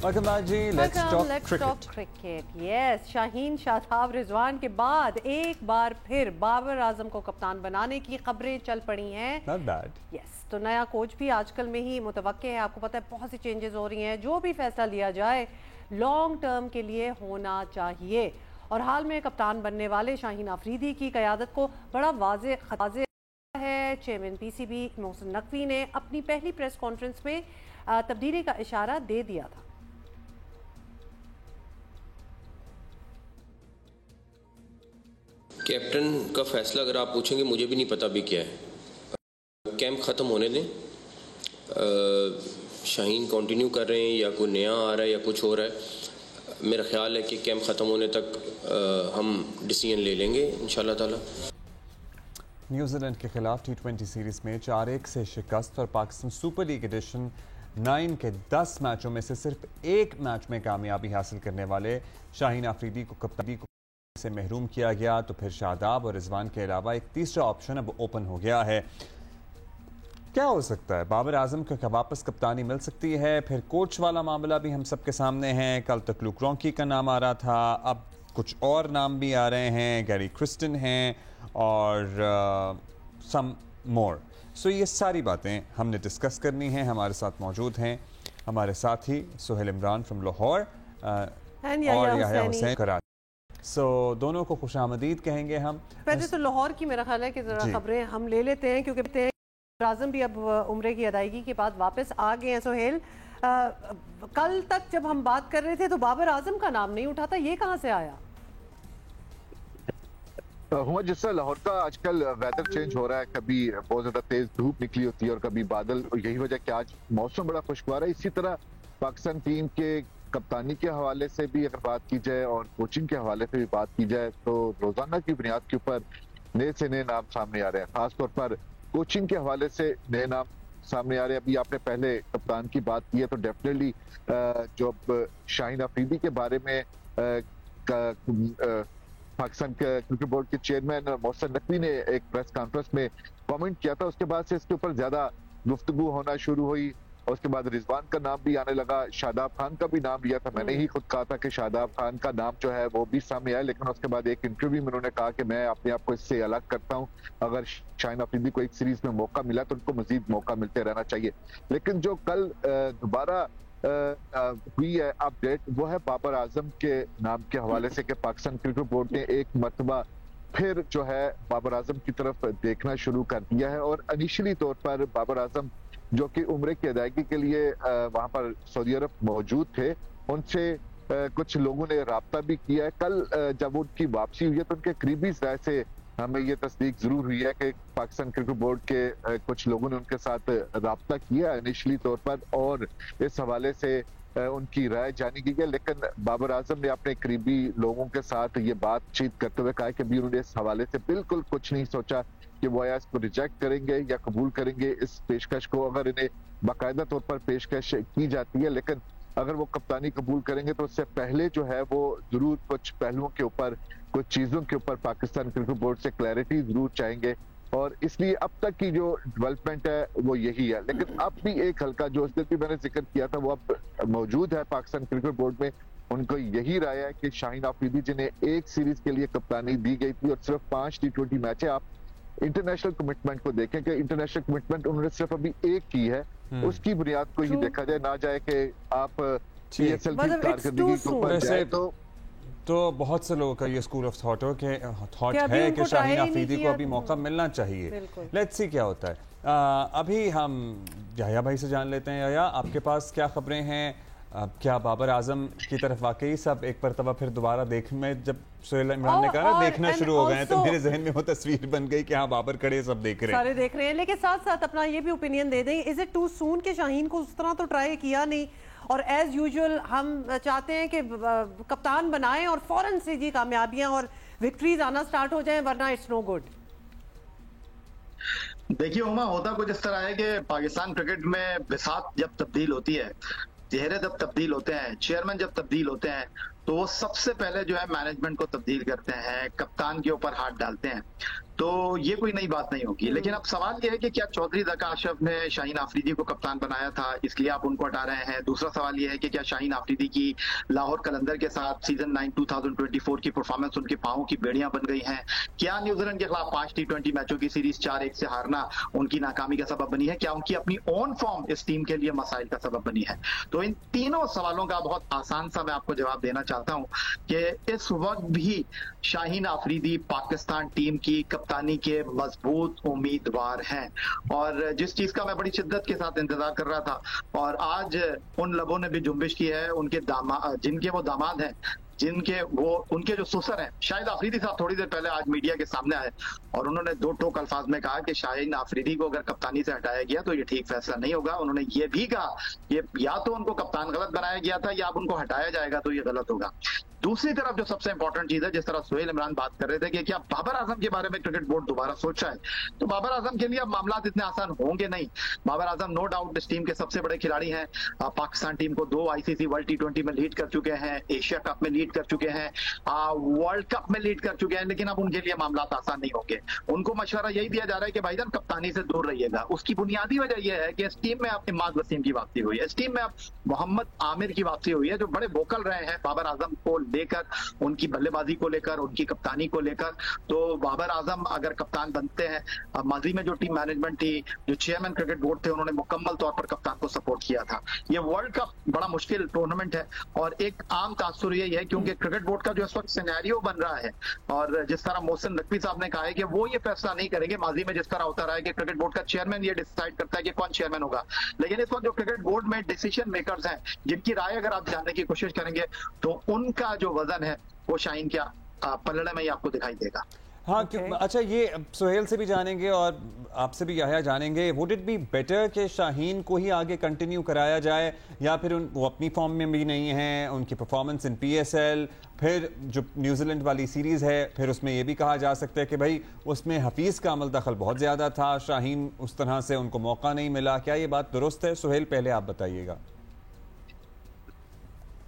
Welcome back ji, let's talk cricket. Yes, Shaheen Shadab Rizwan के बाद एक बार फिर बाबर आजम को कप्तान बनाने की खबरें चल पड़ी हैं. Not bad. Yes, तो नया कोच भी आजकल में ही मुतवक्के है. आपको पता है बहुत सी चेंजेस हो रही हैं. जो भी फैसला लिया जाए लॉन्ग टर्म के लिए होना चाहिए. और हाल में कप्तान बनने वाले शाहीन अफरीदी की क़यादत को बड़ा वाज़े है. चेयरमैन पीसीबी मोहसिन नकवी ने अपनी पहली प्रेस कॉन्फ्रेंस में तब्दीली का इशारा दे दिया था. कैप्टन का फैसला अगर आप पूछेंगे मुझे भी नहीं पता अभी क्या है. कैंप ख़त्म होने दें. शाहीन कंटिन्यू कर रहे हैं या कोई नया आ रहा है या कुछ हो रहा है. मेरा ख्याल है कि कैंप ख़त्म होने तक हम डिसीजन ले लेंगे इंशाल्लाह ताला. न्यूजीलैंड के खिलाफ T20 सीरीज में 4-1 से शिकस्त और पाकिस्तान सुपर लीग एडिशन 9 के 10 मैचों में से सिर्फ एक मैच में कामयाबी हासिल करने वाले शाहीन अफरीदी को कप्तानी से महरूम किया गया. तो फिर शादाब और रिजवान के अलावा एक तीसरा ऑप्शन अब ओपन हो गया है. क्या हो सकता है? बाबर आजम को क्या वापस कप्तानी मिल सकती है? फिर कोच वाला मामला भी हम सबके सामने है. कल तक लुक रॉन्की का नाम आ रहा था, अब कुछ और नाम भी आ रहे हैं. गैरी क्रिस्टन हैं और सम मोर. सो ये सारी बातें हमने डिस्कस करनी है. हमारे साथ मौजूद हैं हमारे साथी सुहेल इमरान फ्रॉम लाहौर और याह्या हुसैन कराची. दोनों को खुशामदीद कहेंगे हम. पहले तो लाहौर की मेरा ख्याल है कि ज़रा खबरें हम ले लेते हैं क्योंकि आज़म भी अब उम्रे की अदायगी के बाद वापस आ गए हैं. सोहेल, कल तक जब हम बात कर रहे थे तो बाबर आजम का नाम नहीं उठा था. ये कहाँ से आया? हुआ जिस तरह लाहौर का आजकल वेदर चेंज हो रहा है, कभी बहुत ज्यादा तेज धूप निकली होती है और कभी बादल. यही वजह कि आज मौसम बड़ा खुशगवार है. इसी तरह पाकिस्तान टीम के कप्तानी के हवाले से भी अगर बात की जाए और कोचिंग के हवाले से भी बात की जाए तो रोजाना की बुनियाद के ऊपर नए से नए नाम सामने आ रहे हैं. खासतौर पर कोचिंग के हवाले से नए नाम सामने आ रहे हैं. अभी आपने पहले कप्तान की बात की है तो डेफिनेटली जो शाहीन अफरीदी के बारे में पाकिस्तान क्रिकेट बोर्ड के चेयरमैन मोहसिन नकवी ने एक प्रेस कॉन्फ्रेंस में कमेंट किया था. उसके बाद से इसके ऊपर ज्यादा गुफ्तगू होना शुरू हुई और उसके बाद रिजवान का नाम भी आने लगा. शादाब खान का भी नाम लिया था. मैंने ही खुद कहा था कि शादाब खान का नाम जो है वो भी सामने आया, लेकिन उसके बाद एक इंटरव्यू में उन्होंने कहा कि मैं अपने आप को इससे अलग करता हूं. अगर शाहीन अफरीदी को एक सीरीज में मौका मिला तो उनको मजीद मौका मिलते रहना चाहिए. लेकिन जो कल दोबारा हुई है अपडेट वो है बाबर आजम के नाम के हवाले से कि पाकिस्तान क्रिकेट बोर्ड ने एक मरतबा फिर जो है बाबर आजम की तरफ देखना शुरू कर दिया है. और इनिशियली तौर पर बाबर आजम जो कि उम्रे की अदायगी के लिए वहां पर सऊदी अरब मौजूद थे, उनसे कुछ लोगों ने राब्ता भी किया है. कल जब उनकी वापसी हुई है तो उनके करीबी राय से हमें ये तस्दीक जरूर हुई है कि पाकिस्तान क्रिकेट बोर्ड के कुछ लोगों ने उनके साथ राब्ता किया इनिशियली तौर पर और इस हवाले से उनकी राय जानी गई है. लेकिन बाबर आजम ने अपने करीबी लोगों के साथ ये बातचीत करते हुए कहा कि भी उन्होंने इस हवाले से बिल्कुल कुछ नहीं सोचा कि वो या इसको रिजेक्ट करेंगे या कबूल करेंगे इस पेशकश को. अगर इन्हें बाकायदा तौर पर पेशकश की जाती है, लेकिन अगर वो कप्तानी कबूल करेंगे तो उससे पहले जो है वो जरूर कुछ पहलुओं के ऊपर कुछ चीजों के ऊपर पाकिस्तान क्रिकेट बोर्ड से क्लैरिटी जरूर चाहेंगे. और इसलिए अब तक की जो डेवलपमेंट है वो यही है. लेकिन अब भी एक हल्का जो उस दिन भी मैंने जिक्र किया था वो अब मौजूद है पाकिस्तान क्रिकेट बोर्ड में. उनको यही राय है कि शाहीन अफरीदी जिन्हें एक सीरीज के लिए कप्तानी दी गई थी और सिर्फ 5 T20 मैच है. आप इंटरनेशनल कमिटमेंट को देखें कि इंटरनेशनल कमिटमेंट उन्होंने सिर्फ अभी एक की है. उसकी बुनियाद को ही देखा जाए, ना जाए कि आप PSL की कारकर्दगी के ऊपर जाए तो बहुत से लोगों का ये स्कूल ऑफ थॉट है कि शाहीन अफरीदी को अभी मौका मिलना चाहिए. लेट्स सी क्या होता है. अभी हम याह्या भाई से जान लेते हैं. याह्या, आपके पास क्या खबरें हैं? क्या बाबर आजम की तरफ वाकई सब एक मरतबा फिर दोबारा में जब सुहेल इमरान ने कहा देखना शुरू हो गए हैं तो मेरे जहन में वो तस्वीर बन गई कि हाँ बाबर खड़े सब देख रहे हैं, सारे देख रहे हैं. लेकिन साथ साथ अपना ये भी ओपिनियन दे दें, इज इट टू सून कि शाहीन को उस तरह तो ट्राई किया नहीं और एज यूजुअल हम चाहते हैं कि कप्तान बनाएं और फौरन से जी कामयाबियां और विक्ट्रीज आना स्टार्ट हो जाएं, वरना इट्स नो गुड. देखिए उमा, होता कुछ इस तरह है कि पाकिस्तान क्रिकेट में बिसात जब तब्दील होती है, चेहरे जब तब्दील होते हैं, चेयरमैन जब तब्दील होते हैं तो वो सबसे पहले जो है मैनेजमेंट को तब्दील करते हैं, कप्तान के ऊपर हाथ डालते हैं। तो ये कोई नई बात नहीं होगी। लेकिन अब सवाल ये है कि क्या चौधरी ज़का अशरफ ने शाहीन आफरीदी को कप्तान बनाया था, इसलिए आप उनको हटा रहे हैं? दूसरा सवाल ये है कि क्या शाहीन आफरीदी की लाहौर कलंदर के साथ सीजन 9 2024 की परफॉर्मेंस उनके पांवों की बेड़ियां बन गई हैं? क्या न्यूजीलैंड के खिलाफ 5 T20 मैचों की सीरीज 4-1 से हारना उनकी नाकामी का सबब बनी है? क्या उनकी अपनी ऑन फॉर्म इस टीम के लिए मसाइल का सबब बनी है? तो इन तीनों सवालों का बहुत आसान सा मैं आपको जवाब देना चाहता हूं कि इस वक्त भी शाहीन आफरीदी पाकिस्तान टीम की कप्तानी के मजबूत उम्मीदवार हैं। और जिस चीज का मैं बड़ी शिद्दत के साथ इंतजार कर रहा था, और आज उन लोगों ने भी जुम्बिश की है, उनके दामाद, जिनके वो दामाद हैं, जिनके वो उनके जो सुसर हैं, शाहिद आफरीदी साहब थोड़ी देर पहले आज मीडिया के सामने आए और उन्होंने दो टोक अल्फाज में कहा कि शाहीन आफरीदी को अगर कप्तानी से हटाया गया तो ये ठीक फैसला नहीं होगा। उन्होंने ये भी कहा कि या तो उनको कप्तान गलत बनाया गया था या अब उनको हटाया जाएगा तो ये गलत होगा। दूसरी तरफ जो सबसे इंपॉर्टेंट चीज है, जिस तरह सुहेल इमरान बात कर रहे थे कि क्या बाबर आजम के बारे में क्रिकेट बोर्ड दोबारा सोच रहा है, तो बाबर आजम के लिए अब मामला इतने आसान होंगे नहीं। बाबर आजम नो डाउट इस टीम के सबसे बड़े खिलाड़ी हैं, पाकिस्तान टीम को 2 ICC वर्ल्ड T20 में लीड कर चुके हैं, एशिया कप में लीड कर चुके हैं, वर्ल्ड कप में लीड कर चुके हैं, लेकिन अब उनके लिए मामला आसान नहीं होंगे। उनको मशवरा यही दिया जा रहा है कि भाईजान कप्तानी से दूर रहिएगा। उसकी बुनियादी वजह यह है कि इस टीम में अब इमाद वसीम की वापसी हुई है, इस टीम में अब मोहम्मद आमिर की वापसी हुई है, जो बड़े वोकल रहे हैं बाबर आजम को लेकर, उनकी बल्लेबाजी को लेकर, उनकी कप्तानी को लेकर। तो बाबर आजम अगर कप्तान बनते हैं, माजी में जो टीम मैनेजमेंट थी, जो चेयरमैन क्रिकेट बोर्ड थे, उन्होंने मुकम्मल तौर पर कप्तान को सपोर्ट किया था। ये वर्ल्ड कप बड़ा मुश्किल टूर्नामेंट है और एक आम तासुर यही है क्योंकि क्रिकेट बोर्ड का जो इस वक्त सिनेरियो बन रहा है, और जिस तरह मोहसिन नकवी साहब ने कहा है कि वो ये फैसला नहीं करेंगे, माजी में जिस तरह होता रहा है कि क्रिकेट बोर्ड का चेयरमैन ये डिसाइड करता है कि कौन चेयरमैन होगा, लेकिन इस वक्त जो क्रिकेट बोर्ड में डिसीजन मेकर्स हैं, जिनकी राय अगर आप जानने की कोशिश करेंगे तो उनका जो वजन है वो शाहीन क्या पलड़े में ही आपको दिखाई देगा। हाँ अच्छा, ये सुहेल से भी जानेंगे और आपसे भी याह्या जानेंगे, वुड इट बी बेटर कि शाहीन को ही आगे कंटिन्यू कराया जाए, या फिर वो अपनी फॉर्म में भी नहीं हैं, उनकी परफॉर्मेंस इन PSL, फिर जो न्यूजीलैंड वाली सीरीज़ है, फिर उसमें ये भी कहा जा सकता है कि भाई उसमें हफीज़ का अमल दखल बहुत ज़्यादा था, शाहीन उस तरह से उनको मौका नहीं मिला। क्या ये बात दुरुस्त है? सुहेल पहले आप बताइएगा।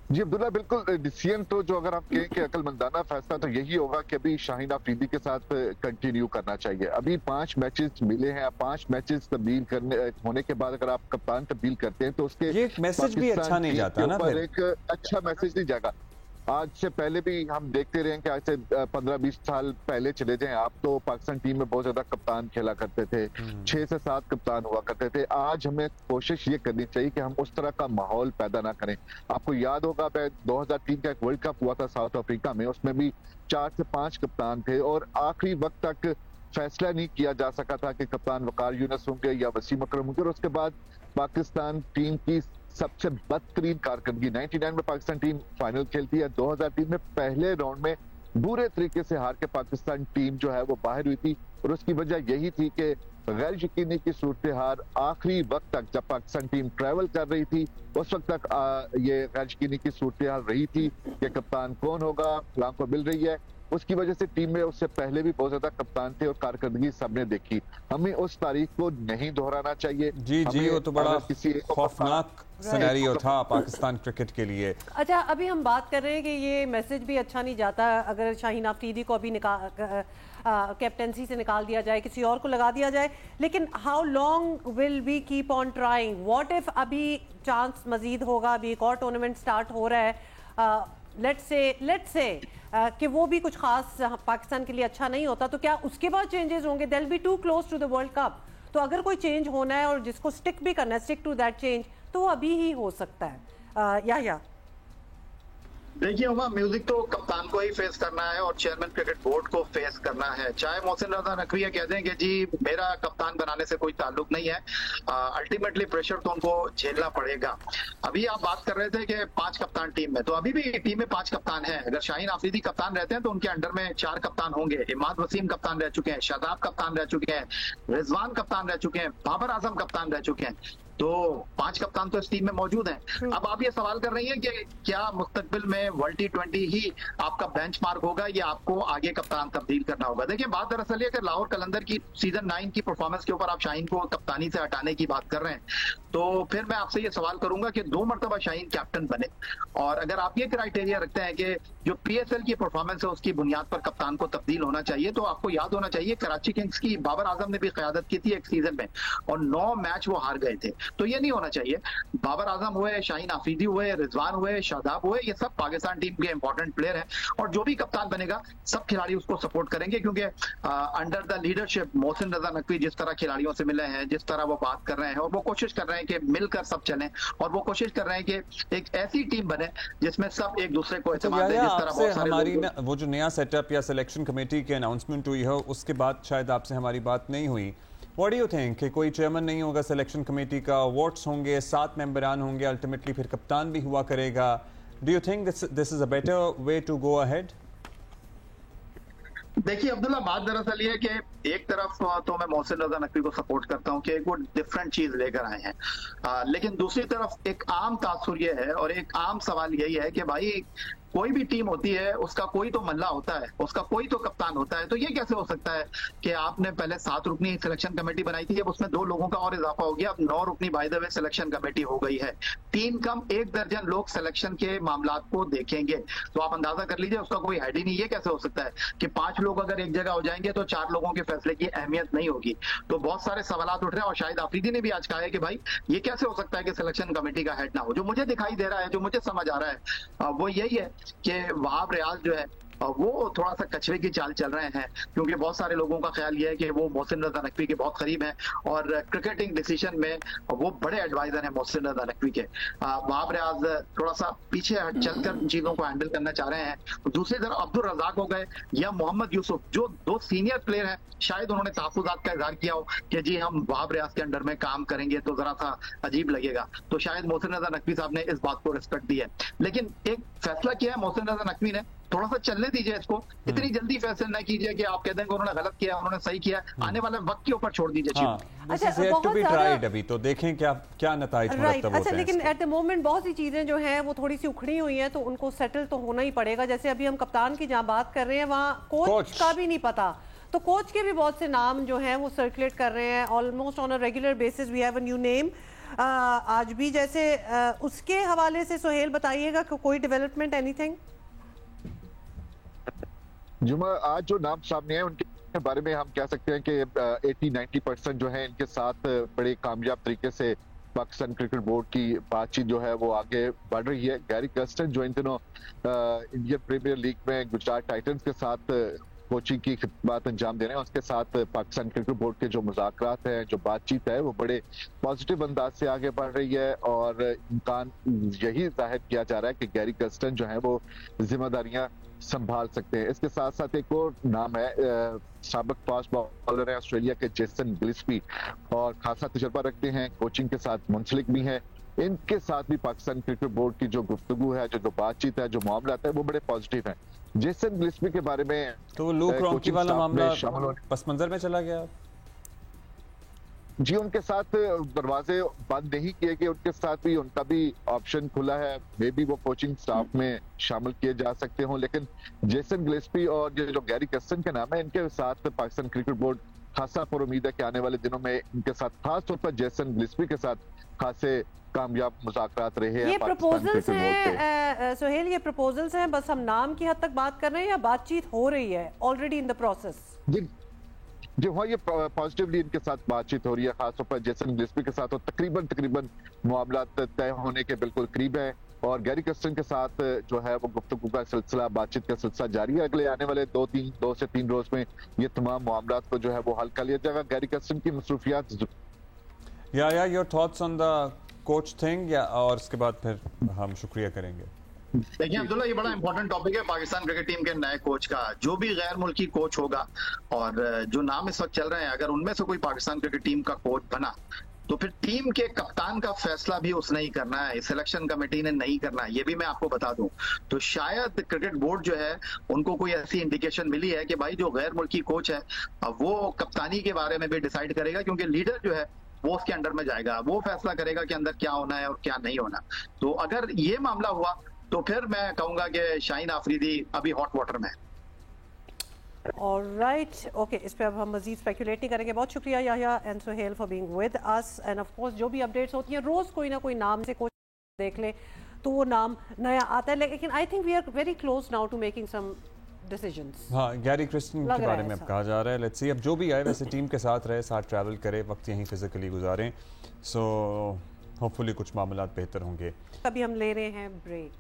जी अब्दुल्ला, बिल्कुल डिसीजन तो जो अगर आप कहें कि अकलमंदाना फैसला तो यही होगा कि अभी शाहीन आफरीदी के साथ कंटिन्यू करना चाहिए। अभी 5 मैचेस मिले हैं, 5 मैचेस तब्दील करने होने के बाद अगर आप कप्तान तब्दील करते हैं तो उसके ये मैसेज भी अच्छा नहीं जाता ना, फिर एक अच्छा मैसेज नहीं जाएगा। आज से पहले भी हम देखते रहे कि आज से 15-20 साल पहले चले जाएं आप, तो पाकिस्तान टीम में बहुत ज्यादा कप्तान खेला करते थे, 6 से 7 कप्तान हुआ करते थे। आज हमें कोशिश ये करनी चाहिए कि हम उस तरह का माहौल पैदा ना करें। आपको याद होगा 2003 का एक वर्ल्ड कप हुआ था साउथ अफ्रीका में, उसमें भी 4 से 5 कप्तान थे और आखिरी वक्त तक फैसला नहीं किया जा सका था कि कप्तान वकार यूनुस होंगे या वसीम अकरम होंगे। और उसके बाद पाकिस्तान टीम की सबसे बदतरीन कारकर्दगी, 99 में पाकिस्तान टीम फाइनल खेलती है, 2003 में पहले राउंड में बुरे तरीके से हार के पाकिस्तान टीम जो है वो बाहर हुई थी। और उसकी वजह यही थी कि गैर यकीनी की सूरत हाल आखिरी वक्त तक, जब पाकिस्तान टीम ट्रैवल कर रही थी उस वक्त तक ये गैर यकीनी की सूरत हाल रही थी कि कप्तान कौन होगा, फलां को मिल रही है। उसकी वजह से टीम में उससे पहले भी बहुत ज्यादा कप्तान थे और कारकर्दगी सबने देखी। हमें उस तारीख को नहीं दोहराना चाहिए। जी वो तो बड़ा खौफनाक सिनेरियो था पाकिस्तान क्रिकेट के लिए। अच्छा, अभी हम बात कर रहे हैं कि ये मैसेज भी अच्छा नहीं जाता अगर शाहीन आफरीदी को अभी कैप्टनसी से निकाल दिया जाए, किसी और को लगा दिया जाए, लेकिन how long will we keep on trying? What if अभी चांस मजीद होगा, अभी एक और टूर्नामेंट स्टार्ट हो रहा है, लेट्स से कि वो भी कुछ खास पाकिस्तान के लिए अच्छा नहीं होता, तो क्या उसके बाद चेंजेस होंगे? They will be too close to the world cup. तो अगर कोई चेंज होना है और जिसको स्टिक भी करना है, स्टिक टू दैट चेंज, तो वो अभी ही हो सकता है। या देखिए हुमा, म्यूजिक तो कप्तान को ही फेस करना है और चेयरमैन क्रिकेट बोर्ड को फेस करना है। चाहे मोहसिन रजा नकवी कह दें कि जी मेरा कप्तान बनाने से कोई ताल्लुक नहीं है, अल्टीमेटली प्रेशर तो उनको झेलना पड़ेगा। अभी आप बात कर रहे थे कि 5 कप्तान टीम में, तो अभी भी टीम में 5 कप्तान हैं। अगर शाहीन आफरीदी कप्तान रहते हैं तो उनके अंडर में 4 कप्तान होंगे। इमाद वसीम कप्तान रह चुके हैं, शादाब कप्तान रह चुके हैं, रिजवान कप्तान रह चुके हैं, बाबर आजम कप्तान रह चुके हैं। तो 5 कप्तान तो इस टीम में मौजूद हैं। अब आप ये सवाल कर रही हैं कि क्या मुस्तकबिल में वर्ल्ड T20 ही आपका बेंचमार्क होगा या आपको आगे कप्तान तब्दील करना होगा? देखिए, बात दरअसल ये कि लाहौर कलंदर की सीजन 9 की परफॉर्मेंस के ऊपर आप शाहीन को कप्तानी से हटाने की बात कर रहे हैं, तो फिर मैं आपसे ये सवाल करूंगा कि 2 मरतबा शाहीन कैप्टन बने, और अगर आप ये क्राइटेरिया रखते हैं कि जो PSL की परफॉर्मेंस है उसकी बुनियाद पर कप्तान को तब्दील होना चाहिए, तो आपको याद होना चाहिए कराची किंग्स की बाबर आजम ने भी क़यादत की थी एक सीजन में और 9 मैच वो हार गए थे। तो ये नहीं होना चाहिए। बाबर आजम हुए, शाहीन आफरीदी हुए, रिजवान हुए, शादाब हुए, ये सब पाकिस्तान टीम के इंपॉर्टेंट प्लेयर हैं, और जो भी कप्तान बनेगा सब खिलाड़ी उसको सपोर्ट करेंगे, क्योंकि under the leadership Mohsin Raza Naqvi जिस तरह खिलाड़ियों से मिले हैं, जिस तरह वो बात कर रहे हैं, और वो कोशिश कर रहे हैं कि मिलकर सब चलें, और वो कोशिश कर रहे हैं कि एक ऐसी टीम बने जिसमें सब एक दूसरे को एतमाद दें, जिस तरह बहुत सारे हमारी वो जो नया सेटअप या सिलेक्शन कमेटी की अनाउंसमेंट हुई है उसके बाद शायद आपसे हमारी बात नहीं हुई। व्हाट डू यू थिंक कि कोई चेयरमैन नहीं होगा सिलेक्शन कमेटी का, वोट्स होंगे, 7 मेंबरान होंगे, अल्टीमेटली फिर कप्तान भी हुआ करेगा। Do you think this is a better way to go ahead? देखिए अब्दुल्ला, बात दरअसल ये है कि एक तरफ तो मैं मोहसिन रजा नकवी को सपोर्ट करता हूं कि वो डिफरेंट चीज लेकर आए हैं, लेकिन दूसरी तरफ एक आम तासुर ये है और एक आम सवाल यही है कि भाई कोई भी टीम होती है उसका कोई तो मल्ला होता है, उसका कोई तो कप्तान होता है। तो ये कैसे हो सकता है कि आपने पहले 7 रुकनी सिलेक्शन कमेटी बनाई थी, अब उसमें 2 लोगों का और इजाफा हो गया, अब 9 रुकनी by the way selection committee हो गई है। 3 कम 1 दर्जन लोग सिलेक्शन के मामला को देखेंगे, तो आप अंदाजा कर लीजिए उसका कोई हेड ही नहीं। ये कैसे हो सकता है कि 5 लोग अगर एक जगह हो जाएंगे तो 4 लोगों के फैसले की अहमियत नहीं होगी? तो बहुत सारे सवाल उठ रहे हैं, और शायद आफरीदी ने भी आज कहा है कि भाई ये कैसे हो सकता है कि सिलेक्शन कमेटी का हेड ना हो। जो मुझे दिखाई दे रहा है, जो मुझे समझ आ रहा है, वो यही है कि वहाब रियाज जो है वो थोड़ा सा कछुए की चाल चल रहे हैं, क्योंकि बहुत सारे लोगों का ख्याल ये है कि वो मोहसिन रजा नकवी के बहुत करीब हैं और क्रिकेटिंग डिसीजन में वो बड़े एडवाइजर हैं मोहसिन रजा नकवी के। वहाब रियाज थोड़ा सा पीछे हट चलकर चीजों को हैंडल करना चाह रहे हैं। दूसरी तरफ अब्दुल रजाक हो गए या मोहम्मद यूसुफ, जो 2 सीनियर प्लेयर हैं, शायद उन्होंने तहफ्फुज़ात का इजहार किया हो कि जी हम वहाब रियाज के अंडर में काम करेंगे तो जरा सा अजीब लगेगा, तो शायद मोहसिन रजा नकवी साहब ने इस बात को रिस्पेक्ट दी है। लेकिन एक फैसला किया है मोहसिन रजा नकवी ने, थोड़ा सा चलने दीजिए इसको, इतनी जल्दी फैसला न कीजिए कि आप कहते हैं कि उन्होंने गलत किया, उन्होंने सही किया, आने वाले वक्त के ऊपर छोड़ दीजिए। अभी तो देखें क्या नताइज राइट। अच्छा, लेकिन एट द मोमेंट बहुत सी चीजें जो हैं वो थोड़ी सी उखड़ी हुई हैं, तो उनको सेटल तो होना ही पड़ेगा। जैसे अभी हम कप्तान की जहां बात कर रहे हैं, वहाँ कोच का भी नहीं पता, तो कोच के भी बहुत से नाम जो हैं वो सर्कुलेट कर रहे हैं almost on a regular basis. We have a new name आज भी, जैसे उसके हवाले से सुहेल बताइएगा कोई डेवलपमेंट, एनीथिंग? जुमा, आज जो नाम सामने है उनके बारे में हम कह सकते हैं कि 80-90% जो है इनके साथ बड़े कामयाब तरीके से पाकिस्तान क्रिकेट बोर्ड की बातचीत जो है वो आगे बढ़ रही है। गैरी कर्स्टन जो इन दिनों इंडियन प्रीमियर लीग में गुजरात टाइटंस के साथ कोचिंग की खिदमत अंजाम दे रहे हैं, उसके साथ पाकिस्तान क्रिकेट बोर्ड के जो मुज़ाकरात हैं, जो बातचीत है, वो बड़े पॉजिटिव अंदाज से आगे बढ़ रही है, और इम्कान यही जाहिर किया जा रहा है कि गैरी कर्स्टन जो है वो जिम्मेदारियां संभाल सकते हैं। इसके साथ साथ एक और नाम है, साबिक फास्ट बॉलर है ऑस्ट्रेलिया के जेसन गिल्स्पी, और खासा तजुर्बा रखते हैं, कोचिंग के साथ मुंसलिक भी है। इनके साथ भी पाकिस्तान क्रिकेट बोर्ड की जो गुफ्तगू है, जो बातचीत है, जो मामला है, वो बड़े पॉजिटिव है। जेसन गिल्स्पी के बारे में तो लूक रॉन्की वाला मामला पस मंजर में चला गया। जी, उनके साथ दरवाजे बंद नहीं किए गए, उनके साथ भी उनका भी ऑप्शन खुला है, मे बी वो कोचिंग स्टाफ में शामिल किए जा सकते हो। लेकिन जेसन गिल्स्पी और ये जो गैरी कर्स्टन के नाम है, इनके साथ पाकिस्तान क्रिकेट बोर्ड खासा पर उम्मीद है कि आने वाले दिनों में इनके साथ, खासतौर पर जेसन गिल्स्पी के साथ खासे कामयाब मुज़ाकरात रहे हैं। ये प्रपोजल्स हैं सुहेल, ये प्रपोजल्स हैं, बस हम नाम की हद तक बात कर रहे हैं या बातचीत हो रही है ऑलरेडी इन द प्रोसेस? जी हाँ, ये पॉजिटिवली इनके साथ बातचीत हो रही है, खासतौर पर जेसन गिल्स्पी के साथ, और तकरीबन मामला तय होने के बिल्कुल करीब है। और गैरी कर्स्टन के साथ जो है वो गुफ्तगू का सिलसिला, बातचीत का सिलसिला जारी है। अगले आने वाले 2 से 3 रोज में ये तमाम मामला को जो है वो हल कर लिया जाएगा। गैरी कर्स्टन की मसरूफियात your thoughts on the coach thing, या और उसके बाद फिर हम शुक्रिया करेंगे। देखिए अब्दुल्ला, ये बड़ा इंपॉर्टेंट टॉपिक है पाकिस्तान क्रिकेट टीम के नए कोच का। जो भी गैर मुल्की कोच होगा, और जो नाम इस वक्त चल रहे हैं, अगर उनमें से कोई पाकिस्तान क्रिकेट टीम का कोच बना, तो फिर टीम के कप्तान का फैसला भी उसने ही करना है, सिलेक्शन कमेटी ने नहीं करना है, ये भी मैं आपको बता दूं। तो शायद क्रिकेट बोर्ड जो है उनको कोई ऐसी इंडिकेशन मिली है कि भाई जो गैर मुल्की कोच है वो कप्तानी के बारे में भी डिसाइड करेगा, क्योंकि लीडर जो है वो उसके अंडर में जाएगा, वो फैसला करेगा कि अंदर क्या होना है और क्या नहीं होना। तो अगर ये मामला हुआ तो फिर मैं कहूंगा कि शाहीन आफरीदी अभी हॉट वाटर में है। ऑलराइट, ओके, इस पे अब हम मजीद स्पेकुलेट नहीं करेंगे। बहुत शुक्रिया Yahya and Suhail for being with us, and of course जो भी अपडेट्स होती हैं रोज कोई ना कोई नाम से कोच देख ले तो वो नाम नया आता है, लेकिन I think we are very close now to making some decisions. हाँ, गैरी क्रिस्टन के बारे में अब कहा जा रहा है, लेट्स सी अब जो भी आए वैसे टीम के साथ रहे, साथ ट्रैवल करे, वक्त यहीं फिजिकली गुजारें, सो होपफुली कुछ मामलात बेहतर होंगे। अभी हम ले रहे हैं ब्रेक।